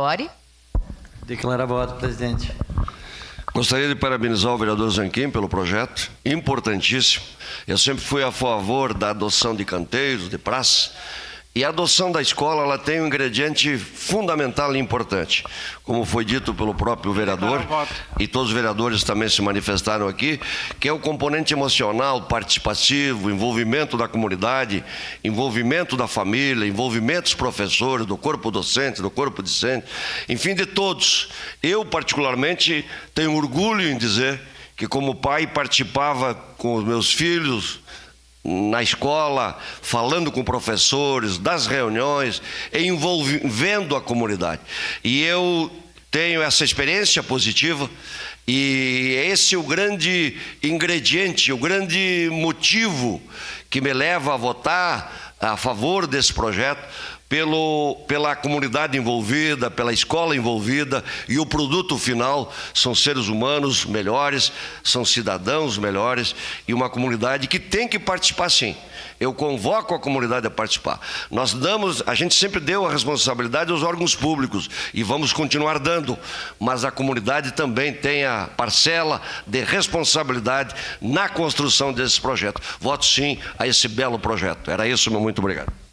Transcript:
Ori. Declarar voto, presidente. Gostaria de parabenizar o vereador Zanquim pelo projeto, importantíssimo. Eu sempre fui a favor da adoção de canteiros, de praças, e a adoção da escola ela tem um ingrediente fundamental e importante. Como foi dito pelo próprio vereador, e todos os vereadores também se manifestaram aqui, que é o componente emocional, participativo, envolvimento da comunidade, envolvimento da família, envolvimento dos professores, do corpo docente, do corpo discente, enfim, de todos. Eu, particularmente, tenho orgulho em dizer que, como pai, participava com os meus filhos, na escola, falando com professores, das reuniões, envolvendo a comunidade. E eu tenho essa experiência positiva e esse é o grande ingrediente, o grande motivo que me leva a votar a favor desse projeto, pela comunidade envolvida, pela escola envolvida, e o produto final são seres humanos melhores, são cidadãos melhores e uma comunidade que tem que participar sim. Eu convoco a comunidade a participar. A gente sempre deu a responsabilidade aos órgãos públicos e vamos continuar dando, mas a comunidade também tem a parcela de responsabilidade na construção desse projeto. Voto sim a esse belo projeto. Era isso, meu muito obrigado.